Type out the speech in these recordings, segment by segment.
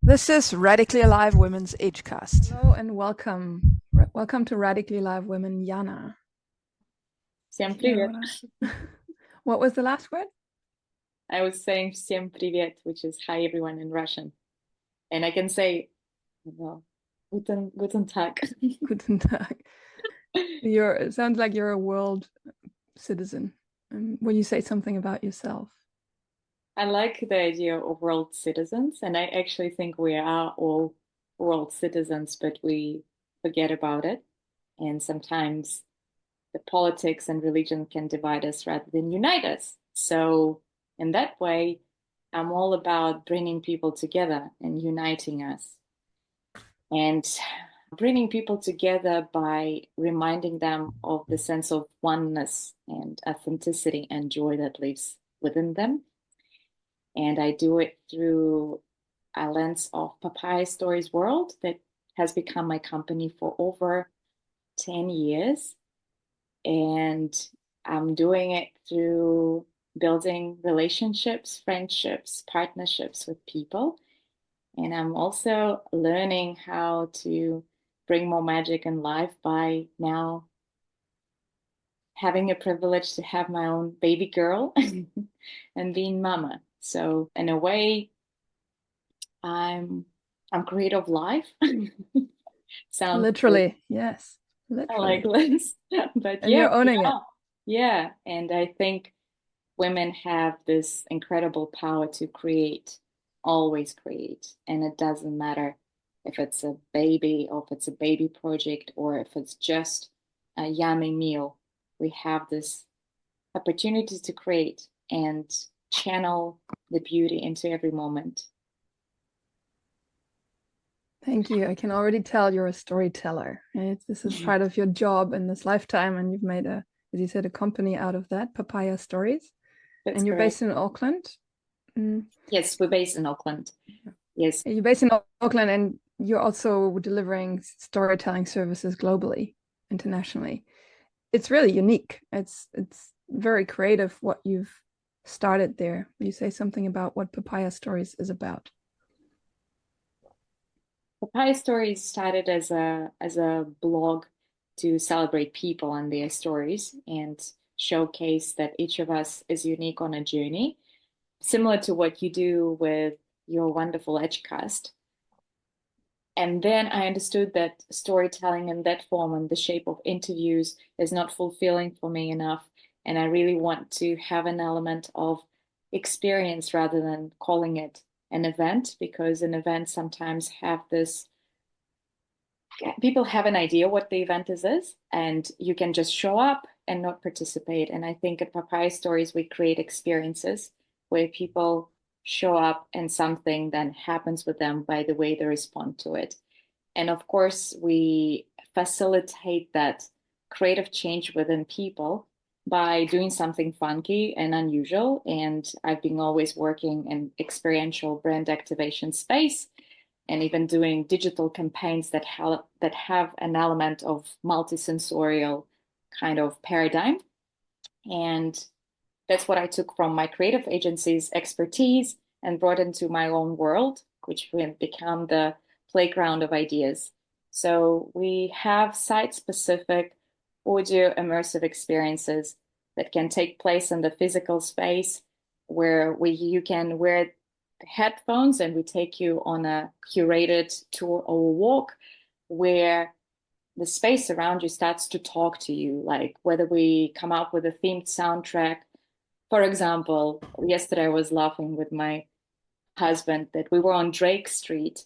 This is Radically Alive Women's Edgecast. Hello and welcome. Welcome to Radically Alive Women, Yana. Всем привет. What was the last word? I was saying всем привет, which is hi everyone in Russian. And I can say, well, guten Tag. Guten Tag. It sounds like you're a world citizen when you say something about yourself. I like the idea of world citizens, and I actually think we are all world citizens, but we forget about it. And sometimes the politics and religion can divide us rather than unite us. So, in that way, I'm all about bringing people together and uniting us. And bringing people together by reminding them of the sense of oneness and authenticity and joy that lives within them. And I do it through a lens of Papaya Stories World that has become my company for over 10 years. And I'm doing it through building relationships, friendships, partnerships with people. And I'm also learning how to bring more magic in life by now having a privilege to have my own baby girl and being mama. So in a way, I'm I'm creative life. Sounds Literally, yes, I like literally. this. But And yeah, you're we owning it. are. Yeah. And I think women have this incredible power to create, always create. And it doesn't matter if it's a baby or if it's a baby project or if it's just a yummy meal. We have this opportunity to create and channel the beauty into every moment. Thank you. I can already tell you're a storyteller. This is part of your job in this lifetime, and you've made as you said, a company out of that, Papaya Stories. That's And you're correct. based in Auckland. Mm. Yes, we're based in Auckland. Yes, You're based in Auckland, and you're also delivering storytelling services globally, internationally. It's really unique. It's very creative what you've started there. Will you say something about what Papaya Stories is about? Papaya Stories started as a blog to celebrate people and their stories and showcase that each of us is unique on a journey, similar to what you do with your wonderful Edgecast. And then I understood that storytelling in that form and the shape of interviews is not fulfilling for me enough. And I really want to have an element of experience rather than calling it an event, because an event sometimes have this people have an idea what the event is, and you can just show up and not participate. And I think at Papaya Stories, we create experiences where people show up and something then happens with them by the way they respond to it. And of course, we facilitate that creative change within people by doing something funky and unusual. And I've been always working in experiential brand activation space and even doing digital campaigns that have an element of multisensorial kind of paradigm. And that's what I took from my creative agency's expertise and brought into my own world, which will become the playground of ideas. So we have site-specific audio immersive experiences that can take place in the physical space where you can wear headphones and we take you on a curated tour or walk where the space around you starts to talk to you, like whether we come up with a themed soundtrack. For example, yesterday I was laughing with my husband that we were on Drake Street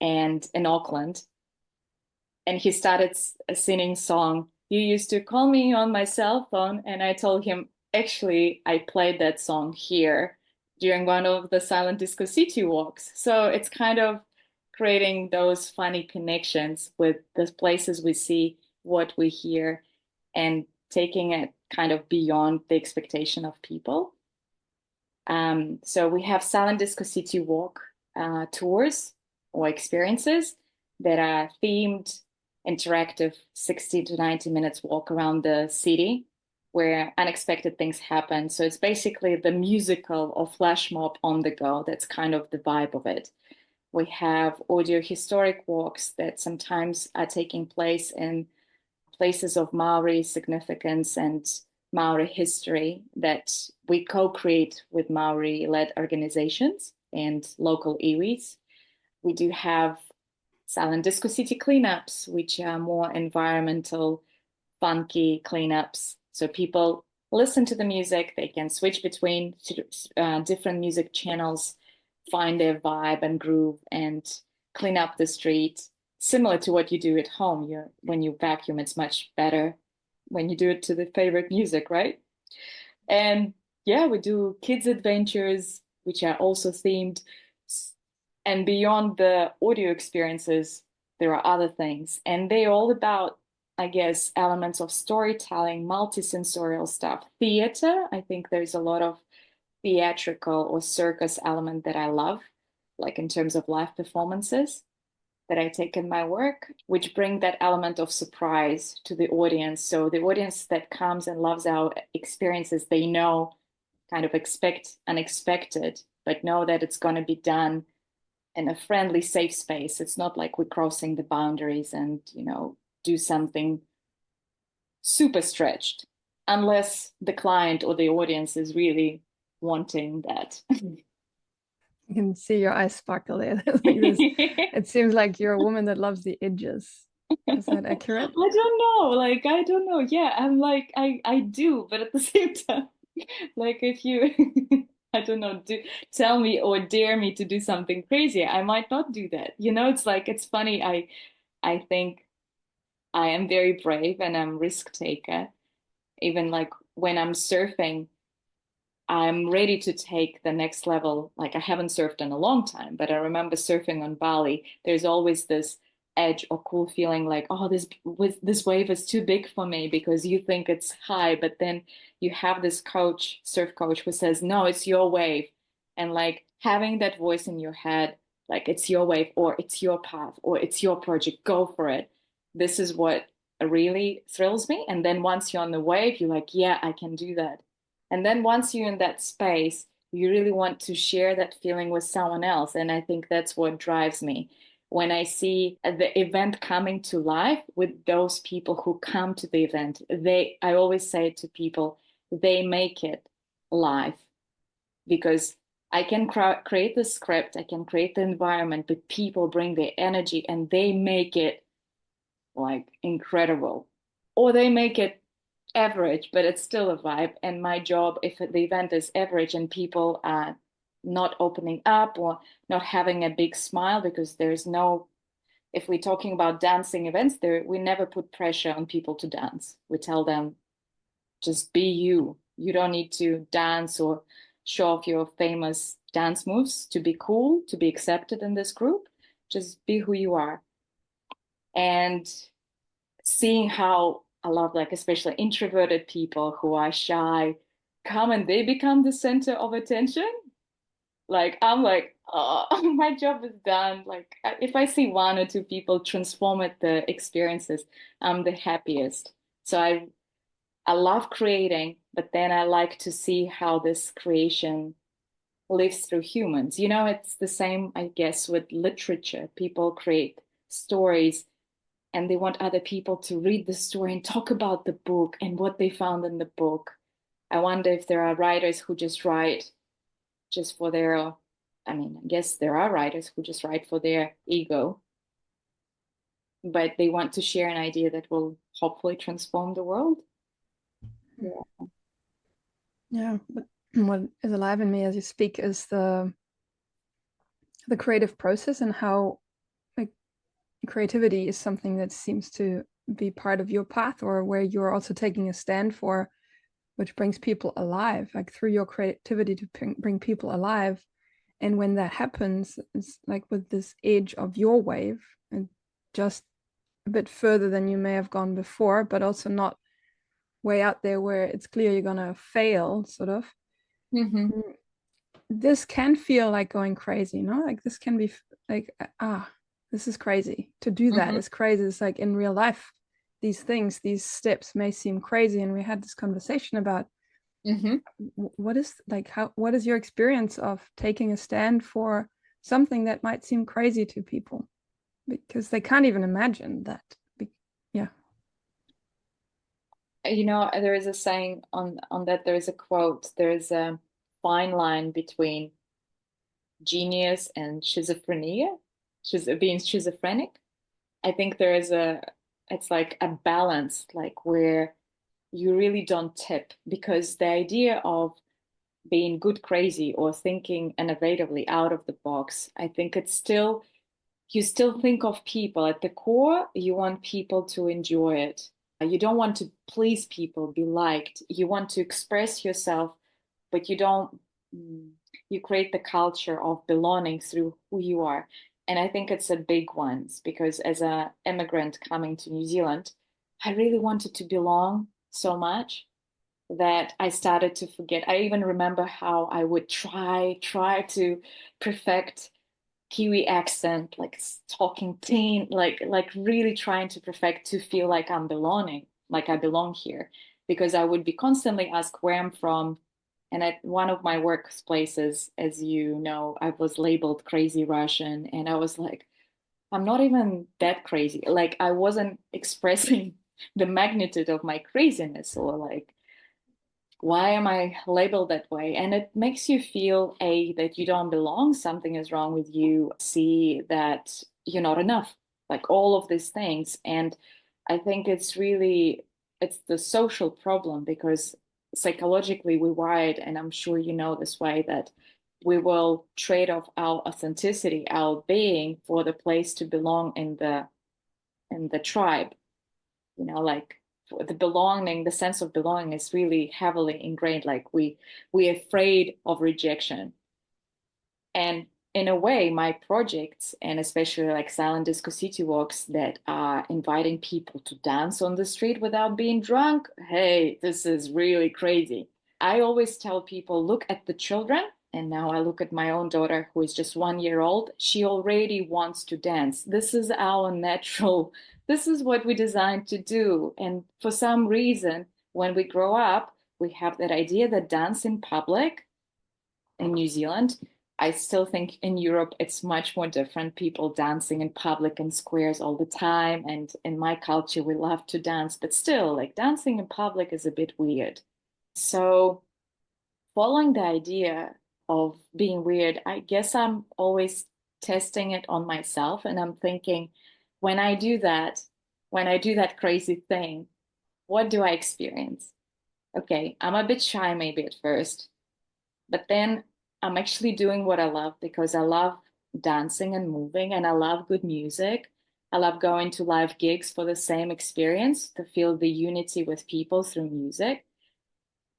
and in Auckland, and he started singing song. You used to call me on my cell phone, and I told him actually I played that song here during one of the Silent Disco City walks. So it's kind of creating those funny connections with the places we see, what we hear, and taking it kind of beyond the expectation of people. So we have Silent Disco City walk tours or experiences that are themed, interactive, 60 to 90 minutes walk around the city where unexpected things happen. So it's basically the musical or flash mob on the go. That's kind of the vibe of it. We have audio historic walks that sometimes are taking place in places of Maori significance and Maori history that we co-create with Maori-led organizations and local iwis. We do have Silent Disco City cleanups, which are more environmental, funky cleanups. So people listen to the music, they can switch between different music channels, find their vibe and groove, and clean up the street. Similar to what you do at home. When you vacuum, it's much better when you do it to the favorite music, right? And yeah, we do kids' adventures, which are also themed. And beyond the audio experiences, there are other things. And they're all about, I guess, elements of storytelling, multisensorial stuff. Theater, I think there's a lot of theatrical or circus element that I love, like in terms of live performances that I take in my work, which bring that element of surprise to the audience. So the audience that comes and loves our experiences, they know, kind of expect unexpected, but know that it's going to be done in a friendly, safe space. It's not like we're crossing the boundaries and, do something super stretched, unless the client or the audience is really wanting that. You can see your eyes sparkle there. Like this. It seems like you're a woman that loves the edges. Is that accurate? I don't know. Like, I don't know. Yeah, I'm like, I do, but at the same time, like if you, I don't know, tell me or dare me to do something crazy, I might not do that. It's like, it's funny. I think I am very brave and I'm risk taker. Even like when I'm surfing, I'm ready to take the next level. Like I haven't surfed in a long time, but I remember surfing on Bali. There's always this edge or cool feeling like, oh, this wave is too big for me because you think it's high, but then you have this coach, surf coach, who says, no, it's your wave. And like having that voice in your head, like it's your wave or it's your path or it's your project, go for it. This is what really thrills me. And then once you're on the wave, you're like, yeah, I can do that. And then once you're in that space, you really want to share that feeling with someone else. And I think that's what drives me. When I see the event coming to life with those people who come to the event, I always say to people, they make it live because I can create the script, I can create the environment, but people bring their energy and they make it like incredible. Or they make it average, but it's still a vibe. And my job, if the event is average and people are not opening up or not having a big smile, because there's no, if we're talking about dancing events, we never put pressure on people to dance. We tell them, just be you. You don't need to dance or show off your famous dance moves to be cool, to be accepted in this group. Just be who you are. And seeing how I love, like, especially introverted people who are shy come and they become the center of attention. Like, I'm like, oh, my job is done. Like, if I see one or two people transform at the experiences, I'm the happiest. So I love creating, but then I like to see how this creation lives through humans. It's the same, I guess, with literature. People create stories and they want other people to read the story and talk about the book and what they found in the book. I wonder if there are writers who just write just for their, I mean, I guess there are writers who just write for their ego, but they want to share an idea that will hopefully transform the world. Yeah. Yeah, but what is alive in me as you speak is the creative process and how like creativity is something that seems to be part of your path or where you're also taking a stand for, which brings people alive, like through your creativity to bring people alive. And when that happens, it's like with this edge of your wave and just a bit further than you may have gone before, but also not way out there where it's clear you're gonna fail, sort of. Mm-hmm. This can feel like going crazy, like this can be like, this is crazy. To do that Mm-hmm. is crazy. It's like in real life, these things, these steps may seem crazy. And we had this conversation about Mm-hmm. what is like, what is your experience of taking a stand for something that might seem crazy to people because they can't even imagine that. Yeah. There is a saying on that. There is a quote. There is a fine line between genius and schizophrenia, being schizophrenic. I think there is it's like a balance, like where you really don't tip, because the idea of being good crazy or thinking innovatively out of the box, I think you still think of people at the core. You want people to enjoy it. You don't want to please people, be liked. You want to express yourself, but you don't, mm, you create the culture of belonging through who you are. And I think it's a big one because as an immigrant coming to New Zealand, I really wanted to belong so much that I started to forget. I even remember how I would try to perfect Kiwi accent, like talking teen, like really trying to perfect to feel like I'm belonging, like I belong here, because I would be constantly asked where I'm from. And at one of my workplaces, as you know, I was labeled crazy Russian, and I was like, I'm not even that crazy. Like I wasn't expressing the magnitude of my craziness, or like why am I labeled that way? And it makes you feel A, that you don't belong, something is wrong with you, C, that you're not enough, like all of these things. And I think it's the social problem, because psychologically we're wired, and I'm sure you know this way, that we will trade off our authenticity, our being, for the place to belong in the tribe. Like the belonging, the sense of belonging is really heavily ingrained. Like we're afraid of rejection. And in a way, my projects, and especially like silent disco city walks that are inviting people to dance on the street without being drunk, hey, this is really crazy. I always tell people, look at the children. And now I look at my own daughter, who is just 1 year old. She already wants to dance. This is our natural, this is what we designed to do. And for some reason, when we grow up, we have that idea that dance in public in New Zealand. I still think in Europe it's much more different. People dancing in public and squares all the time. And in my culture, we love to dance, but still, like dancing in public is a bit weird. So, following the idea of being weird, I guess I'm always testing it on myself. And I'm thinking, when I do that, when I do that crazy thing, what do I experience? Okay, I'm a bit shy maybe at first, but then I'm actually doing what I love, because I love dancing and moving, and I love good music. I love going to live gigs for the same experience, to feel the unity with people through music.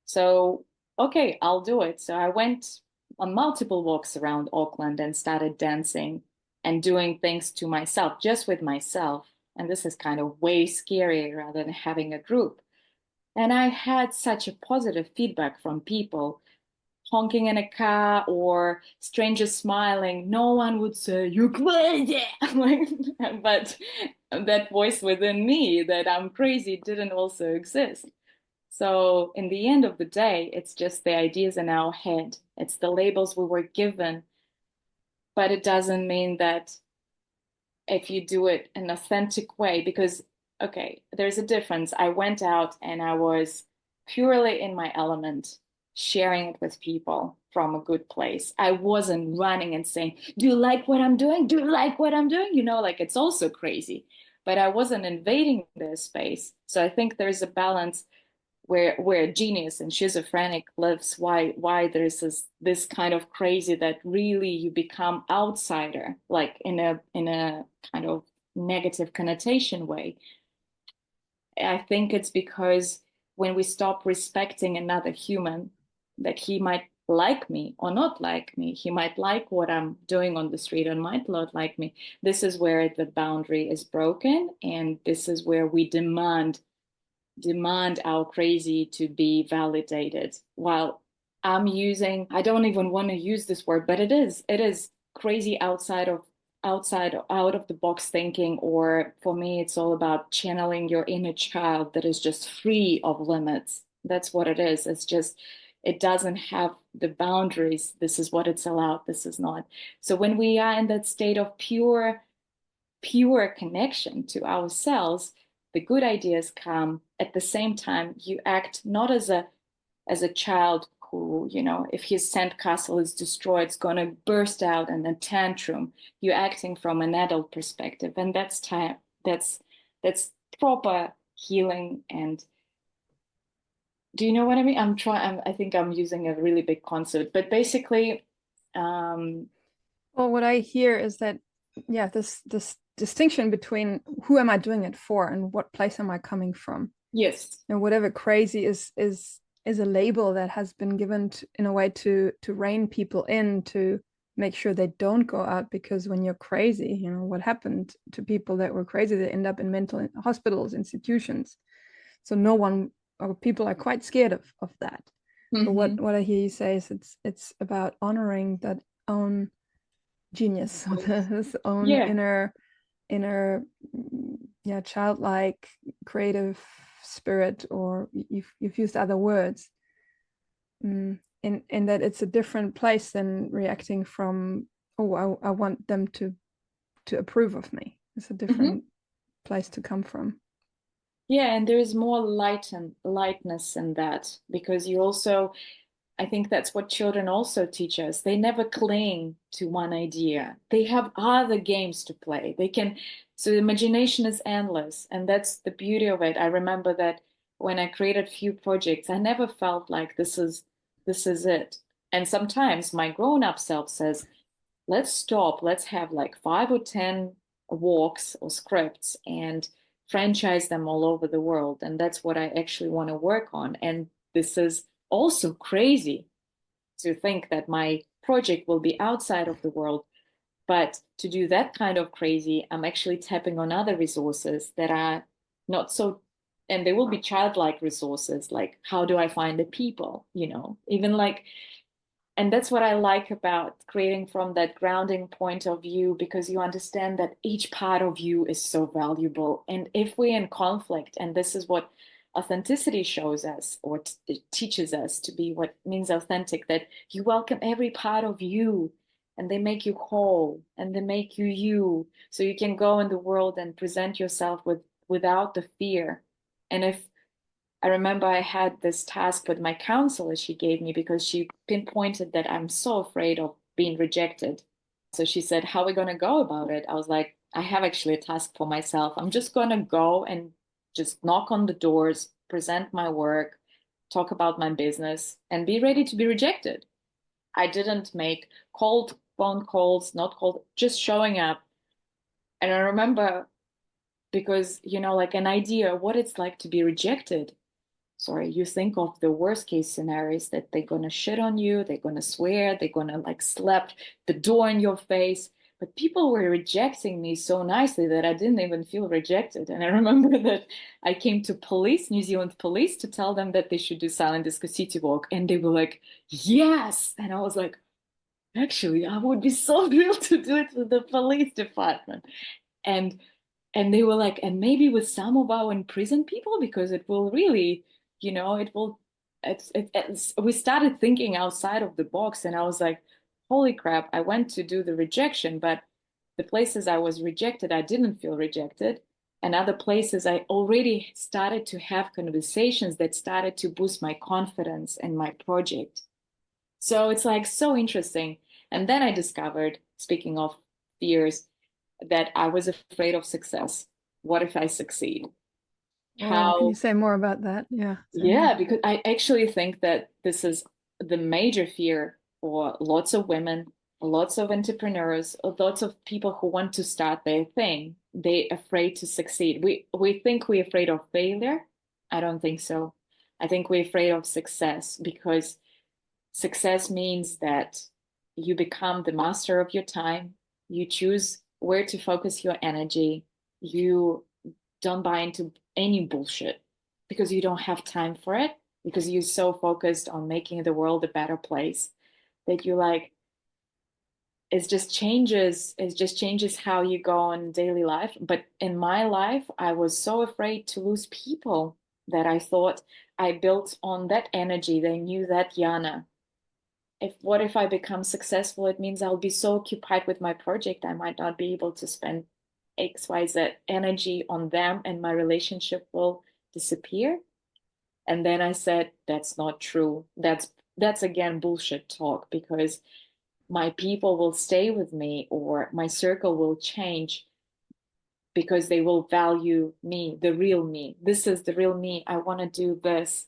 So, okay, I'll do it. So I went on multiple walks around Auckland and started dancing and doing things to myself, just with myself. And this is kind of way scarier rather than having a group. And I had such a positive feedback from people honking in a car or strangers smiling. No one would say, "You crazy." Like, but that voice within me that I'm crazy didn't also exist. So, in the end of the day, it's just the ideas in our head, it's the labels we were given, but it doesn't mean that if you do it in an authentic way, because, okay, there's a difference. I went out and I was purely in my element, sharing it with people from a good place. I wasn't running and saying, "Do you like what I'm doing? Do you like what I'm doing?" Like it's also crazy, but I wasn't invading their space. So I think there's a balance where genius and schizophrenic lives, why there's this kind of crazy that really you become outsider, like in a kind of negative connotation way. I think it's because when we stop respecting another human, that he might like me or not like me, he might like what I'm doing on the street and might not like me. This is where the boundary is broken, and this is where we demand our crazy to be validated. While I don't even want to use this word, but it is crazy out of the box thinking, or for me, it's all about channeling your inner child that is just free of limits. That's what it is. It's just It doesn't have the boundaries. This is what it's allowed. This is not. So when we are in that state of pure connection to ourselves, the good ideas come. At the same time, you act not as a child who, if his sandcastle is destroyed, it's going to burst out in a tantrum. You're acting from an adult perspective, and that's time. That's proper healing. And do you know what I mean? I think I'm using a really big concept, but basically, Well, what I hear is that, yeah, this distinction between who am I doing it for and what place am I coming from. yes. And whatever crazy is a label that has been given in a way to rein people in, to make sure they don't go out, because when you're crazy, what happened to people that were crazy, they end up in mental hospitals, institutions. So no one, or people are quite scared of that. But Mm-hmm. what I hear you say is it's about honoring that own genius, his own Yeah. inner, yeah, childlike creative spirit, or you've used other words, in that it's a different place than reacting from, oh, I want them to approve of me. It's a Mm-hmm. different place to come from. Yeah, and there is more lightness in that because you also, I think that's what children also teach us. They never cling to one idea. They have other games to play. So the imagination is endless, and that's the beauty of it. I remember that when I created few projects, I never felt like this is it. And sometimes my grown-up self says, let's stop, let's have like 5 or 10 walks or scripts and franchise them all over the world. And that's what I actually want to work on. And this is also crazy to think that my project will be outside of the world. But to do that kind of crazy, I'm actually tapping on other resources that are not so, and they will be childlike resources, like how do I find the people, even like, and that's what I like about creating from that grounding point of view, because you understand that each part of you is so valuable. And if we're in conflict, and this is what authenticity shows us, or it teaches us to be what means authentic, that you welcome every part of you and they make you whole and they make you you. So you can go in the world and present yourself without the fear. And if I remember I had this task with my counselor she gave me because she pinpointed that I'm so afraid of being rejected. So she said, how are we going to go about it? I was like, I have actually a task for myself. I'm just going to go and just knock on the doors, present my work, talk about my business, and be ready to be rejected. I didn't make cold phone calls, not cold, just showing up. And I remember because, like an idea what it's like to be rejected. Sorry, you think of the worst case scenarios that they're gonna shit on you, they're gonna swear, they're gonna like slap the door in your face. But people were rejecting me so nicely that I didn't even feel rejected. And I remember that I came to police, New Zealand police, to tell them that they should do silent disco city walk. And they were like, yes. And I was like, actually, I would be so thrilled to do it with the police department. And and they were like, and maybe with some of our imprisoned people, because it will really, it will, we started thinking outside of the box. And I was like, holy crap, I went to do the rejection, but the places I was rejected, I didn't feel rejected. And other places, I already started to have conversations that started to boost my confidence in my project. So it's like so interesting. And then I discovered, speaking of fears, that I was afraid of success. What if I succeed? Oh, can you How, say more about that? Yeah, same yeah, here. because I actually think that this is the major fear for lots of women, lots of entrepreneurs, lots of people who want to start their thing. They're afraid to succeed. We think we're afraid of failure. I don't think so. I think we're afraid of success because success means that you become the master of your time. You choose where to focus your energy. You don't buy into any bullshit because you don't have time for it, because you're so focused on making the world a better place that you like, it just changes how you go on daily life. But in my life, I was so afraid to lose people that I thought I built on that energy. They knew that, Yana, what if I become successful? It means I'll be so occupied with my project, I might not be able to spend XYZ energy on them, and my relationship will disappear. And then I said, that's not true. That's again bullshit talk, because my people will stay with me, or my circle will change because they will value me, the real me. This is the real me. I want to do this.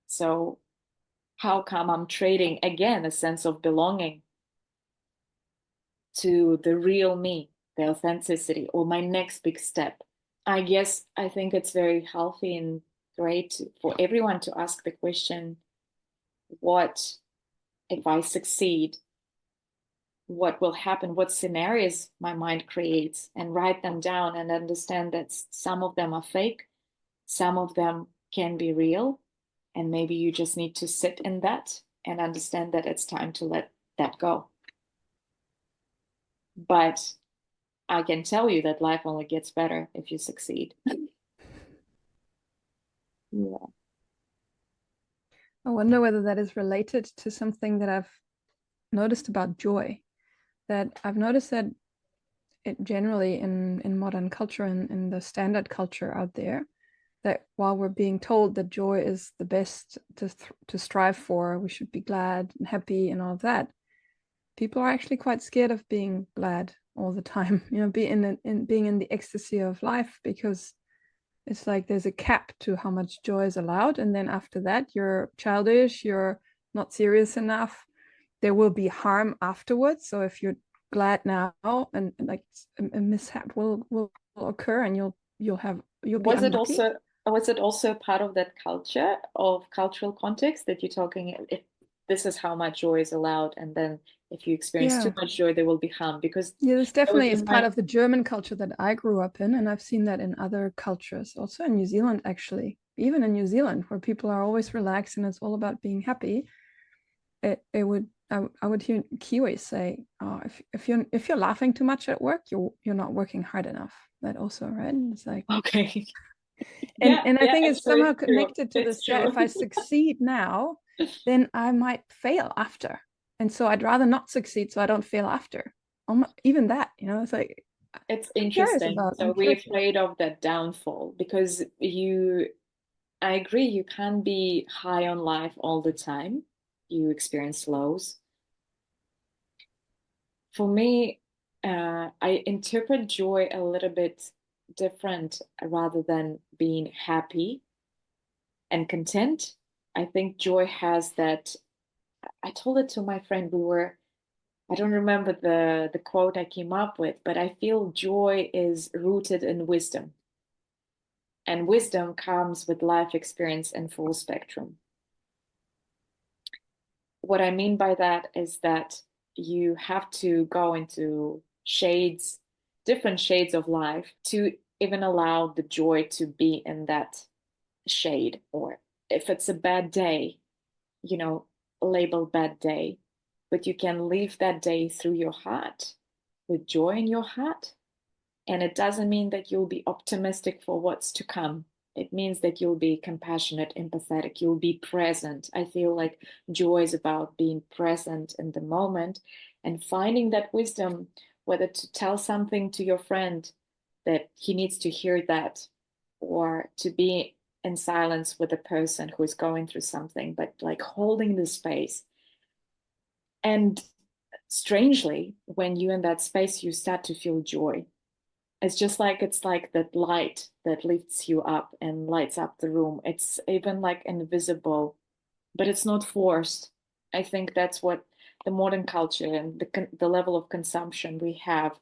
So how come I'm trading again a sense of belonging to the real me, the authenticity, or my next big step? I guess I think it's very healthy and great for everyone to ask the question, what if I succeed? What will happen? What scenarios my mind creates, and write them down and understand that some of them are fake, some of them can be real, and maybe you just need to sit in that and understand that it's time to let that go. But I can tell you that life only gets better if you succeed. Yeah. I wonder whether that is related to something that I've noticed about joy. That I've noticed that it generally in modern culture and in the standard culture out there, that while we're being told that joy is the best to strive for, we should be glad and happy and all of that, people are actually quite scared of being glad all the time. Being in the ecstasy of life, because it's like there's a cap to how much joy is allowed, and then after that, you're childish, you're not serious enough. There will be harm afterwards. So if you're glad now, and like a mishap will occur, and you'll be Was it unlucky. also was it also part of that culture of cultural context that you're talking, if this is how much joy is allowed, and then if you experience too Yeah. much joy, there will be harm? Because Yeah, this that would definitely be is part my of the German culture that I grew up in, and I've seen that in other cultures, also in New Zealand, actually. Even in New Zealand, where people are always relaxed and it's all about being happy, I would hear Kiwis say, "Oh, if you're laughing too much at work, you're not working hard enough." That also, right? It's like, okay. and Yeah, and I yeah, think it's actually somehow it's true. connected to It's this. Yeah, true. if I succeed now, then I might fail after, and so I'd rather not succeed so I don't fail after. Even that, it's like It's I'm curious interesting. about. So I'm we're curious. afraid of that downfall because I agree, you can't be high on life all the time. You experience lows. For me, I interpret joy a little bit different rather than being happy and content. I think joy has that. I told it to my friend. I don't remember the quote I came up with, but I feel joy is rooted in wisdom. And wisdom comes with life experience and full spectrum. What I mean by that is that you have to go into shades, different shades of life to even allow the joy to be in that shade. Or if it's a bad day, you know, label bad day, but you can live that day through your heart with joy in your heart. And it doesn't mean that you'll be optimistic for what's to come. It means that you'll be compassionate, empathetic, you'll be present. I feel like joy is about being present in the moment and finding that wisdom, whether to tell something to your friend that he needs to hear that, or to be in silence with a person who is going through something, but like holding the space. And strangely, when you're in that space, you start to feel joy. It's like that light that lifts you up and lights up the room. It's even like invisible, but it's not forced. I think that's what the modern culture and the level of consumption we have,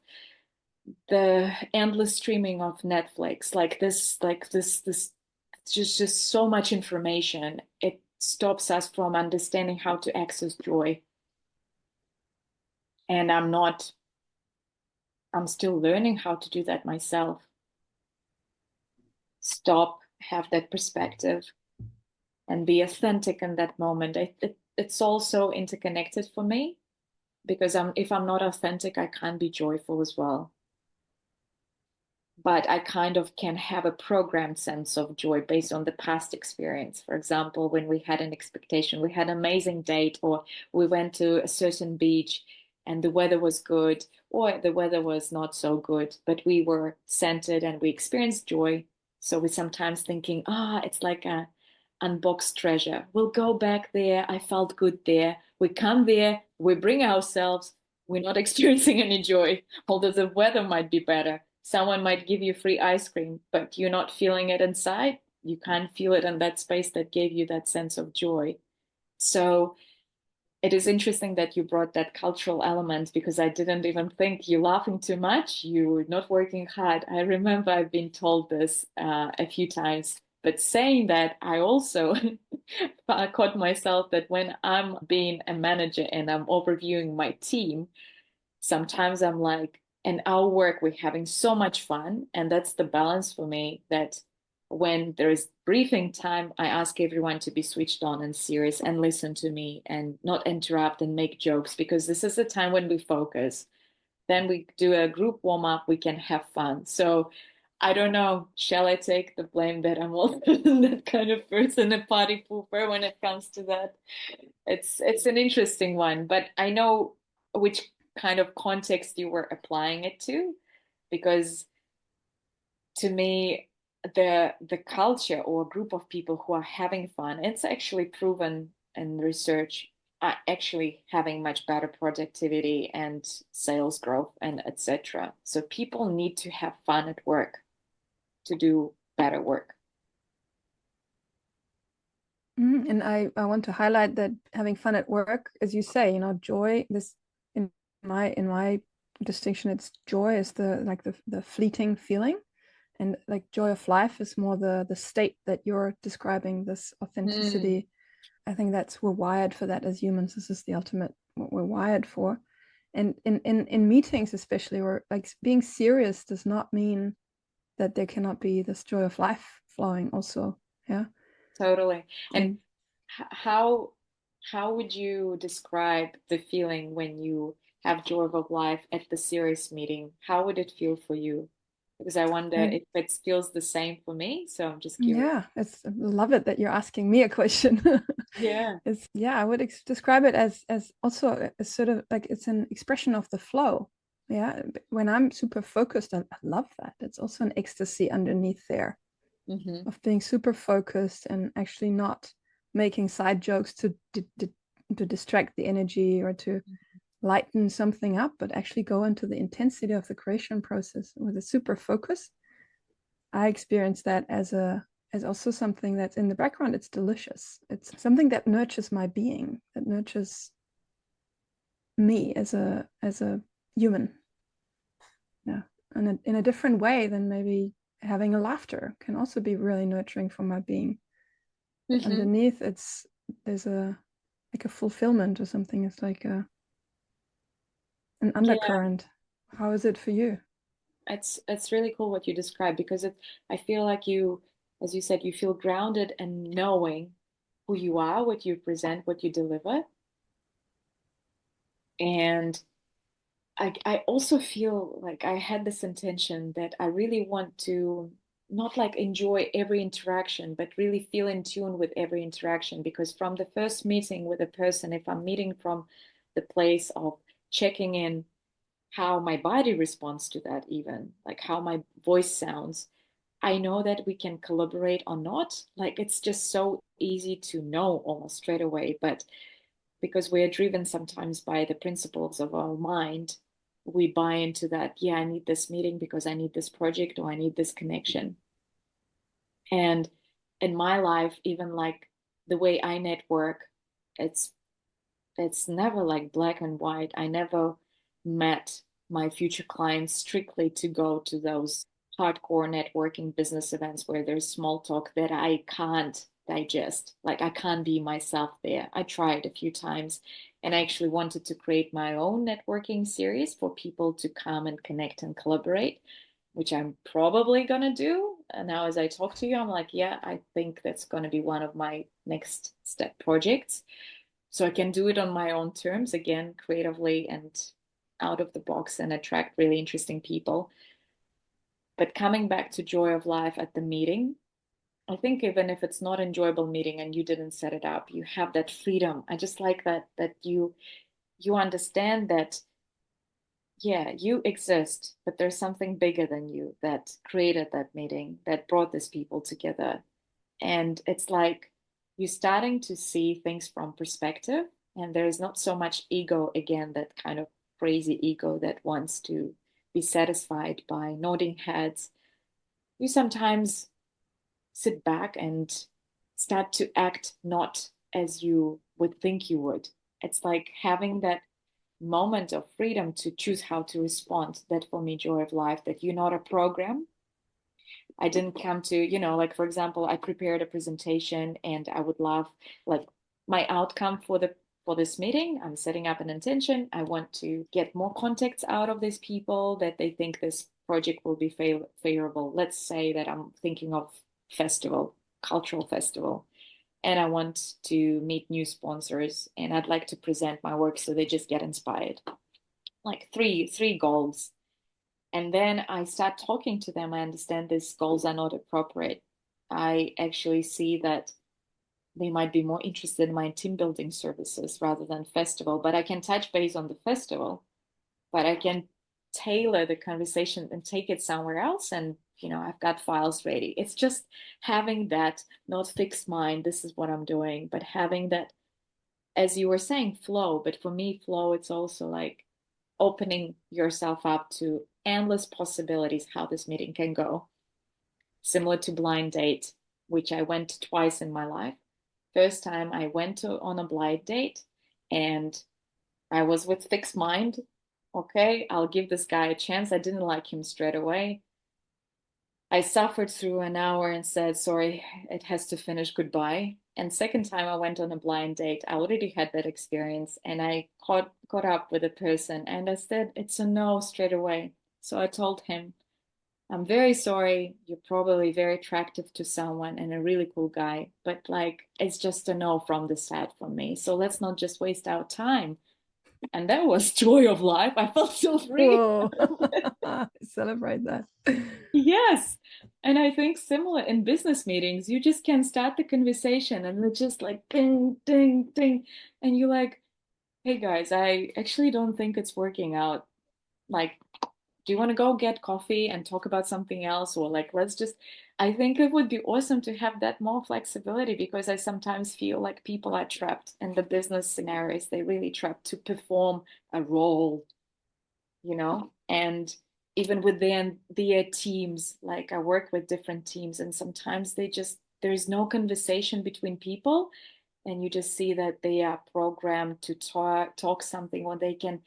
the endless streaming of Netflix, this just so much information. It stops us from understanding how to access joy. And I'm still learning how to do that myself. Stop, have that perspective, and be authentic in that moment. It's also interconnected for me because if I'm not authentic, I can't be joyful as well. but I kind of can have a programmed sense of joy based on the past experience. For example, when we had an expectation, we had an amazing date, or we went to a certain beach and the weather was good, or the weather was not so good, but we were centered and we experienced joy. So we sometimes thinking, it's like a unboxed treasure. We'll go back there. I felt good there. We come there, we bring ourselves, we're not experiencing any joy, although the weather might be better. Someone might give you free ice cream, but you're not feeling it inside. You can't feel it in that space that gave you that sense of joy. So it is interesting that you brought that cultural element because I didn't even think you're laughing too much, you're not working hard. I remember I've been told this a few times, but saying that, I also caught myself that when I'm being a manager and I'm overviewing my team, sometimes I'm like, in our work, we're having so much fun. And that's the balance for me that when there is briefing time, I ask everyone to be switched on and serious and listen to me and not interrupt and make jokes because this is the time when we focus. Then we do a group warm up, we can have fun. So I don't know, shall I take the blame that I'm also that kind of person, a party pooper when it comes to that? It's an interesting one, but I know which kind of context you were applying it to, because to me, the culture or a group of people who are having fun, it's actually proven in research, are actually having much better productivity and sales growth and etc. So people need to have fun at work to do better work. And I want to highlight that having fun at work, as you say, joy, this in my distinction, it's joy is the fleeting feeling. And like joy of life is more the state that you're describing, this Mm, authenticity. I think that's we're wired for that as humans. This is the ultimate what we're wired for. And in meetings especially, or like being serious does not mean that there cannot be this joy of life flowing also. Yeah. totally. And And how would you describe the feeling when you have joy of life at the serious meeting? How would it feel for you? Because I wonder I if it feels the same for me. So I'm just curious. Yeah, I love it that you're asking me a question. Yeah. It's yeah, I would describe it as also a sort of like it's an expression of the flow. Yeah, when I'm super focused, I love that. It's also an ecstasy underneath there Hmm. of being super focused and actually not making side jokes to distract the energy or to lighten something up, but actually go into the intensity of the creation process with a super focus. I experience that as also something that's in the background. It's delicious. It's something that nurtures my being, that nurtures me as a human. Yeah, and in a different way than maybe having a laughter can also be really nurturing for my being. But Hmm. underneath, there's a like a fulfillment or something. It's like an Yeah, undercurrent. How is it for you? it's really cool what you described because I feel like you, as you said, you feel grounded and knowing who you are, what you present, what you deliver. And I also feel like I had this intention that I really want to not like enjoy every interaction, but really feel in tune with every interaction. Because from the first meeting with a person, if I'm meeting from the place of checking in how my body responds to that, even like how my voice sounds, I know that we can collaborate or not. Like it's just so easy to know almost straight away. But because we are driven sometimes by the principles of our mind, we buy into that, yeah, I need this meeting because I need this project or I need this connection. And in my life, even like the way I network, it's it's never like black and white. I never met my future clients strictly to go to those hardcore networking business events where there's small talk that I can't digest. Like I can't be myself there. I tried a few times and I actually wanted to create my own networking series for people to come and connect and collaborate, which I'm probably gonna do. And now as I talk to you, I'm like, yeah, I think that's gonna be one of my next step projects. So I can do it on my own terms, again, creatively and out of the box and attract really interesting people. But coming back to joy of life at the meeting, I think even if it's not enjoyable meeting and you didn't set it up, you have that freedom. I just like that you understand that, yeah, you exist, but there's something bigger than you that created that meeting, that brought these people together. And it's like you're starting to see things from perspective, and there's not so much ego again, that kind of crazy ego that wants to be satisfied by nodding heads. You sometimes sit back and start to act not as you would think you would. It's like having that moment of freedom to choose how to respond. That for me, joy of life, that you're not a program. I didn't come to, like for example, I prepared a presentation and I would love like my outcome for this meeting. I'm setting up an intention. I want to get more contacts out of these people that they think this project will be favorable. Let's say that I'm thinking of festival, cultural festival, and I want to meet new sponsors and I'd like to present my work so they just get inspired. Like three goals. And then I start talking to them. I understand these goals are not appropriate. I actually see that they might be more interested in my team building services rather than festival. But I can touch base on the festival, but I can tailor the conversation and take it somewhere else. And, I've got files ready. It's just having that not fixed mind, this is what I'm doing, but having that, as you were saying, flow. But for me, flow, it's also like opening yourself up to endless possibilities how this meeting can go. Similar to blind date, which I went twice in my life. First time I went on a blind date and I was with fixed mind. Okay, I'll give this guy a chance. I didn't like him straight away. I suffered through an hour and said, sorry, it has to finish, goodbye. And second time I went on a blind date, I already had that experience and I caught up with a person and I said, it's a no straight away. So I told him, I'm very sorry. You're probably very attractive to someone and a really cool guy, but like, it's just a no from the side from me. So let's not just waste our time. And that was joy of life. I felt so free. Whoa. Celebrate that. Yes. And I think similar in business meetings, you just can start the conversation and it's just like ding, ding, ding. And you're like, hey guys, I actually don't think it's working out. Like, do you want to go get coffee and talk about something else? Or like, I think it would be awesome to have that more flexibility because I sometimes feel like people are trapped in the business scenarios. They're really trapped to perform a role, and even within their teams, like I work with different teams and sometimes there's no conversation between people and you just see that they are programmed to talk something or they can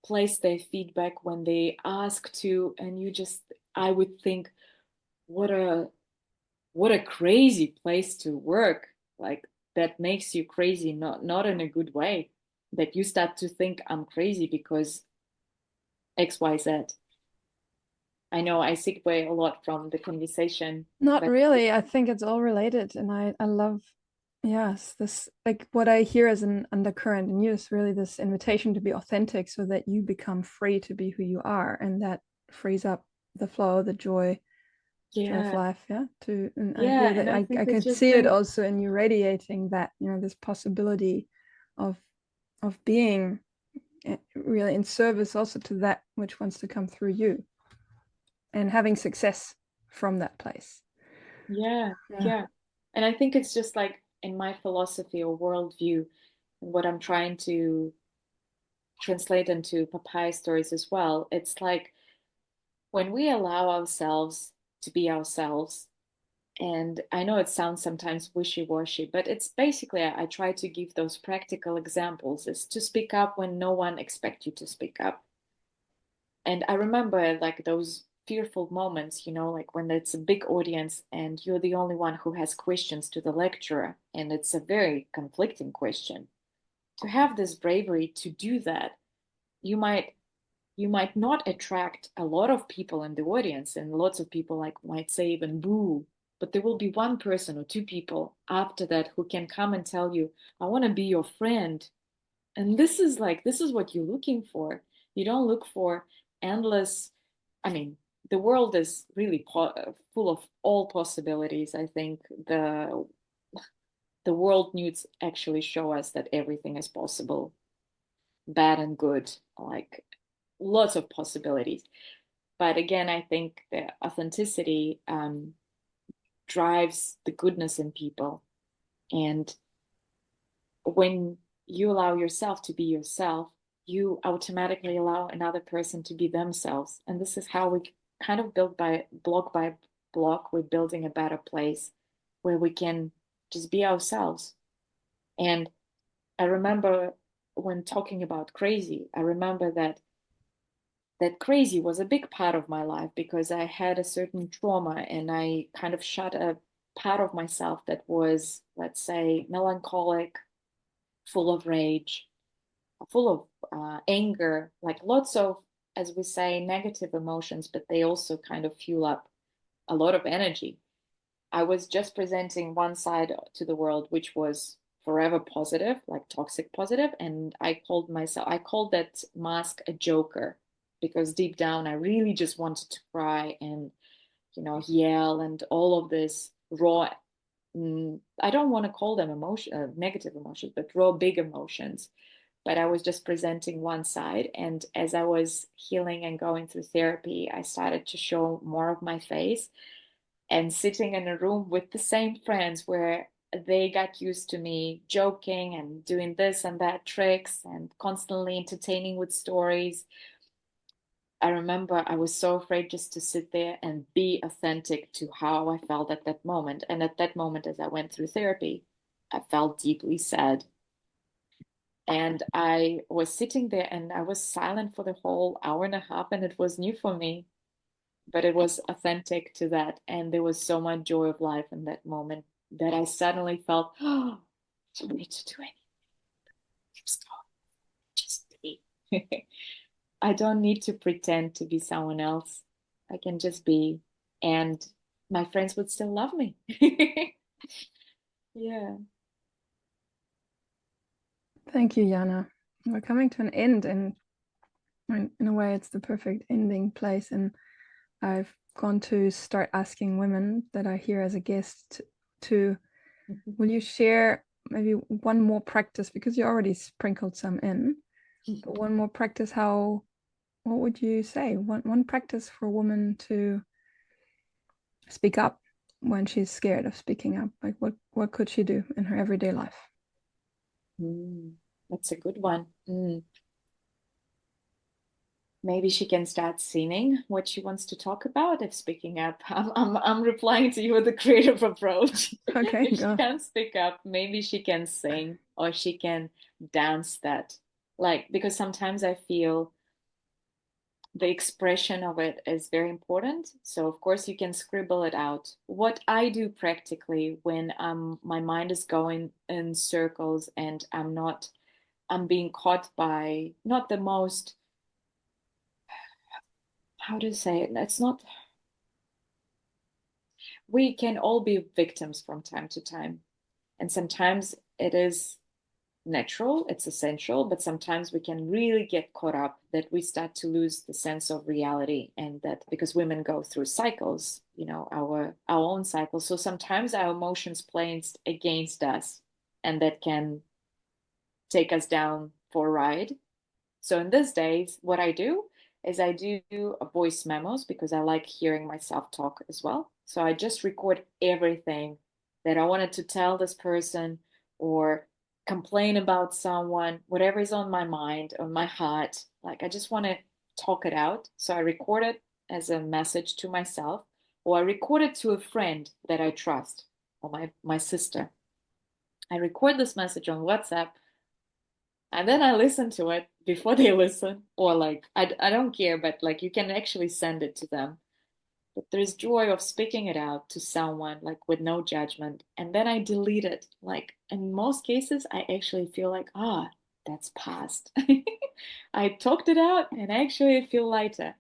place their feedback when they ask to, and I would think, what a crazy place to work. Like that makes you crazy, not in a good way, that you start to think I'm crazy because XYZ. I know I segue a lot from the conversation, Not but really. I think it's all related. And I love, yes, this like what I hear as an undercurrent in you is really this invitation to be authentic so that you become free to be who you are. And that frees up the flow, the joy of yeah, life. Yeah. And I yeah, hear and that I I think can it's just see it like, also in you radiating that, this possibility of being really in service also to that which wants to come through you and having success from that place. yeah, Yeah. yeah. And I think it's just like in my philosophy or worldview, and what I'm trying to translate into Papaya Stories as well. It's like when we allow ourselves to be ourselves, and I know it sounds sometimes wishy-washy, but it's basically I try to give those practical examples is to speak up when no one expects you to speak up. And I remember like those fearful moments, like when it's a big audience and you're the only one who has questions to the lecturer, and it's a very conflicting question. To have this bravery to do that, you might not attract a lot of people in the audience, and lots of people like might say even boo, but there will be one person or two people after that who can come and tell you, I want to be your friend. And this is what you're looking for. You don't look for endless, I mean, the world is really full of all possibilities. I think the world needs actually show us that everything is possible, bad and good, like lots of possibilities. But again, I think the authenticity drives the goodness in people. And when you allow yourself to be yourself, you automatically allow another person to be themselves. And this is how we kind of build by block, we're building a better place where we can just be ourselves. And I remember when talking about crazy, I remember that crazy was a big part of my life because I had a certain trauma and I kind of shut a part of myself that was, let's say, melancholic, full of rage, full of anger, like lots of, as we say, negative emotions, but they also kind of fuel up a lot of energy. I was just presenting one side to the world, which was forever positive, like toxic positive, and I called that mask a joker because deep down I really just wanted to cry and yell and all of this raw. I don't want to call them negative emotions, but raw big emotions. But I was just presenting one side, and as I was healing and going through therapy, I started to show more of my face and sitting in a room with the same friends where they got used to me joking and doing this and that tricks and constantly entertaining with stories. I remember I was so afraid just to sit there and be authentic to how I felt at that moment. And at that moment, as I went through therapy, I felt deeply sad. And I was sitting there and I was silent for the whole hour and a half, and it was new for me, but it was authentic to that. And there was so much joy of life in that moment that I suddenly felt, oh, I don't need to do anything. Just be. I don't need to pretend to be someone else. I can just be, and my friends would still love me. Yeah. Thank you, Yana. We're coming to an end, and in a way, it's the perfect ending place. And I've gone to start asking women that are here as a guest to, will you share maybe one more practice, because you already sprinkled some in, but one more practice, what would you say? One practice for a woman to speak up when she's scared of speaking up. Like what could she do in her everyday life? That's a good one. Maybe she can start singing what she wants to talk about if speaking up. I'm replying to you with a creative approach. Okay, If she go. can't speak up, maybe she can sing or she can dance that. Like, because sometimes I feel the expression of it is very important. So of course you can scribble it out. What I do practically when my mind is going in circles and I'm being caught by not the most, how to say it? It's not, we can all be victims from time to time. And sometimes it is natural, it's essential, but sometimes we can really get caught up that we start to lose the sense of reality. And that because women go through cycles, our own cycles. So sometimes our emotions play against us, and that can take us down for a ride. So in these days, what I do is I do voice memos because I like hearing myself talk as well. So I just record everything that I wanted to tell this person or complain about someone, whatever is on my mind or my heart. Like I just want to talk it out. So I record it as a message to myself, or I record it to a friend that I trust, or my sister. I record this message on WhatsApp, and then I listen to it before they listen, or like, I don't care, but like you can actually send it to them. But there's joy of speaking it out to someone, like with no judgment. And then I delete it. Like in most cases, I actually feel like, that's past. I talked it out and actually I feel lighter.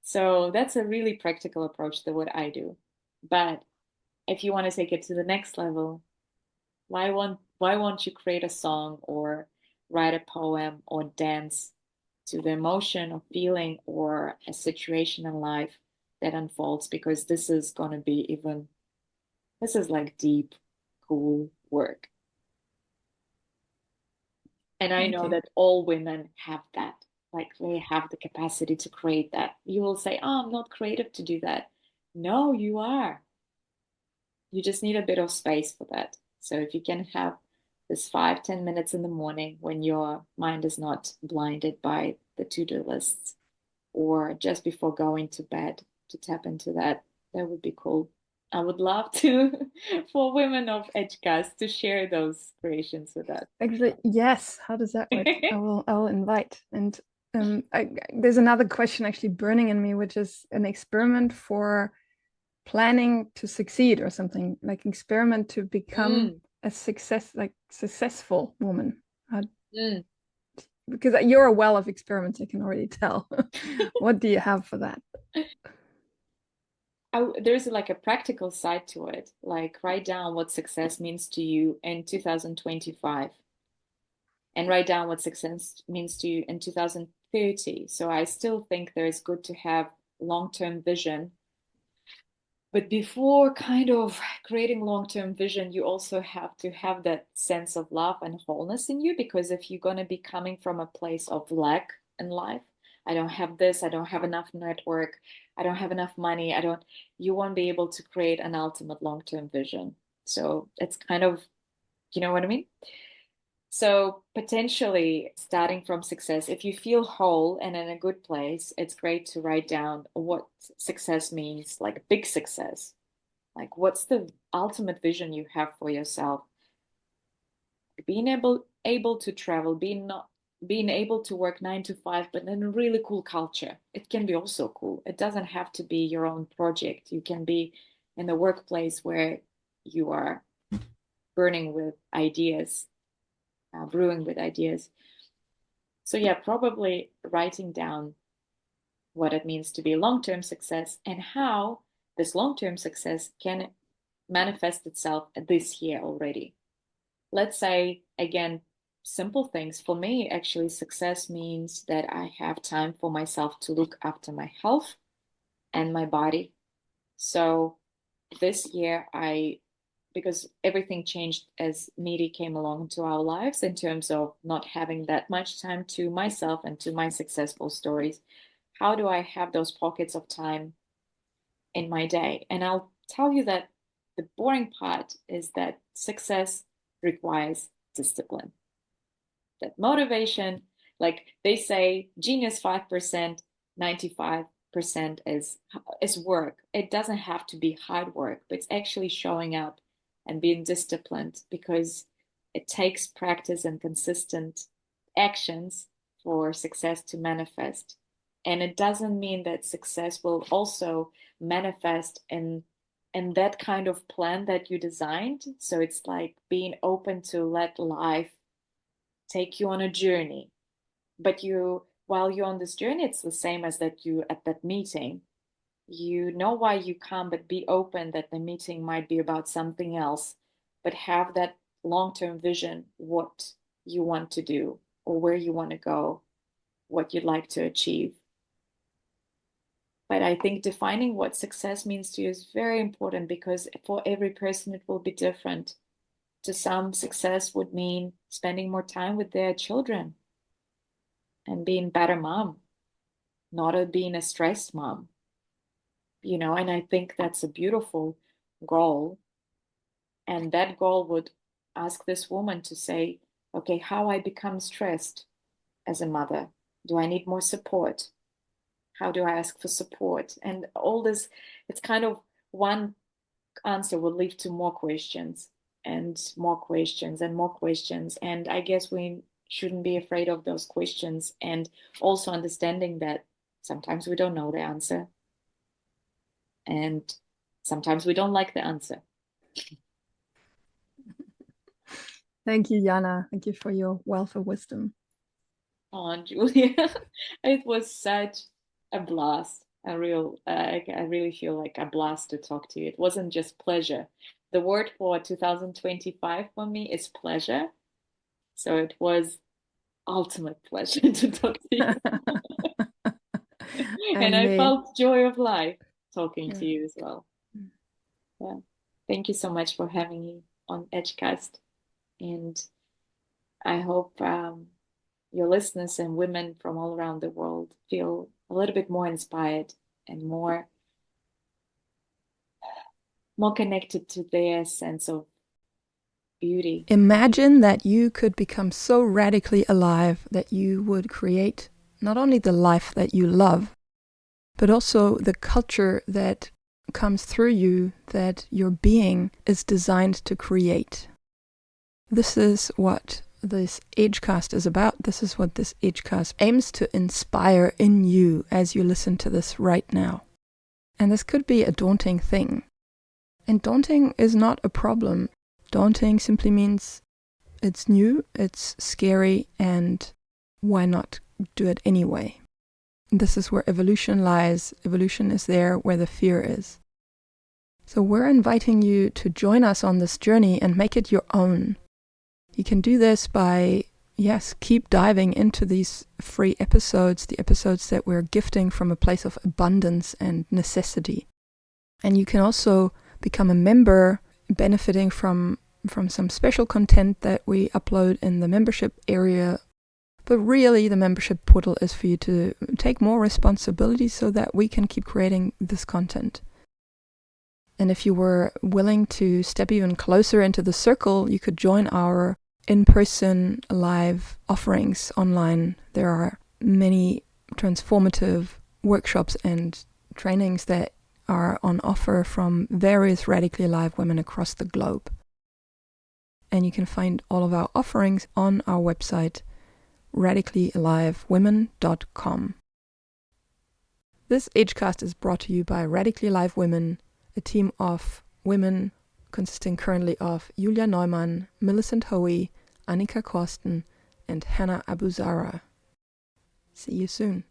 So that's a really practical approach to what I do. But if you want to take it to the next level, why won't you create a song or write a poem or dance to the emotion or feeling or a situation in life that unfolds, because this is going to be even, this is like deep, cool work. And I Thank know you. that all women have that. Like they have the capacity to create that. You will say, oh, I'm not creative to do that. No, you are. You just need a bit of space for that. So if you can have this 5, 10 minutes in the morning when your mind is not blinded by the to-do lists, or just before going to bed to tap into that, that would be cool. I would love to for women of Edgecast to share those creations with us. Actually, yes. How does that work? I will invite. And there's another question actually burning in me, which is an experiment for planning to succeed or something, like experiment to become Mm, a successful woman. Uh, mm. because you're a well of experiments, I can already tell. What do you have for that? There's like a practical side to it. Like write down what success means to you in 2025, and write down what success means to you in 2030. So I still think there is good to have long-term vision. But before kind of creating long-term vision, you also have to have that sense of love and wholeness in you. Because if you're going to be coming from a place of lack in life, I don't have this, I don't have enough network, I don't have enough money, you won't be able to create an ultimate long-term vision. So it's kind of, you know what I mean? So potentially starting from success, if you feel whole and in a good place, it's great to write down what success means, like big success. Like what's the ultimate vision you have for yourself? Being able to travel, being able to work 9 to 5, but in a really cool culture. It can be also cool. It doesn't have to be your own project. You can be in the workplace where you are burning with ideas, brewing with ideas. So yeah, probably writing down what it means to be long-term success and how this long-term success can manifest itself this year already. Let's say, again, simple things. For me, actually, success means that I have time for myself to look after my health and my body. So this year, because everything changed as Needy came along into our lives in terms of not having that much time to myself and to my successful stories. How do I have those pockets of time in my day? And I'll tell you that the boring part is that success requires discipline. That motivation, like they say, genius 5%, 95% is work. It doesn't have to be hard work, but it's actually showing up and being disciplined, because it takes practice and consistent actions for success to manifest. And it doesn't mean that success will also manifest in that kind of plan that you designed. So it's like being open to let life take you on a journey. But while you're on this journey, it's the same as that you at that meeting. You know why you come, but be open that the meeting might be about something else, but have that long-term vision, what you want to do or where you want to go, what you'd like to achieve. But I think defining what success means to you is very important, because for every person it will be different. To some, success would mean spending more time with their children and being better mom, not being a stressed mom, and I think that's a beautiful goal. And that goal would ask this woman to say, okay, how I become stressed as a mother? Do I need more support? How do I ask for support? And all this, it's kind of one answer will lead to more questions and more questions and more questions. And I guess we shouldn't be afraid of those questions, and also understanding that sometimes we don't know the answer and sometimes we don't like the answer. Thank you, Yana. Thank you for your wealth of wisdom. Oh, Julia, it was such a blast. I really feel like a blast to talk to you. It wasn't just pleasure. The word for 2025 for me is pleasure. So it was ultimate pleasure to talk to you. And And I me. felt joy of life. talking Yeah. to you as well. Yeah. Thank you so much for having me on Edgecast. And I hope your listeners and women from all around the world feel a little bit more inspired and more connected to their sense of beauty. Imagine that you could become so radically alive that you would create not only the life that you love, but also the culture that comes through you, that your being is designed to create. This is what this Edgecast is about. This is what this Edgecast aims to inspire in you as you listen to this right now. And this could be a daunting thing. And daunting is not a problem. Daunting simply means it's new, it's scary, and why not do it anyway? This is where evolution lies. Evolution is there where the fear is. So we're inviting you to join us on this journey and make it your own. You can do this by, yes, keep diving into these free episodes, the episodes that we're gifting from a place of abundance and necessity. And you can also become a member, benefiting from some special content that we upload in the membership area. But really, the membership portal is for you to take more responsibility so that we can keep creating this content. And if you were willing to step even closer into the circle, you could join our in-person live offerings online. There are many transformative workshops and trainings that are on offer from various radically alive women across the globe. And you can find all of our offerings on our website, radicallyalivewomen.com. This Edgecast is brought to you by Radically Alive Women, a team of women consisting currently of Julia Neumann, Millicent Hoey, Annika Korsten, and Hannah Abuzara. See you soon.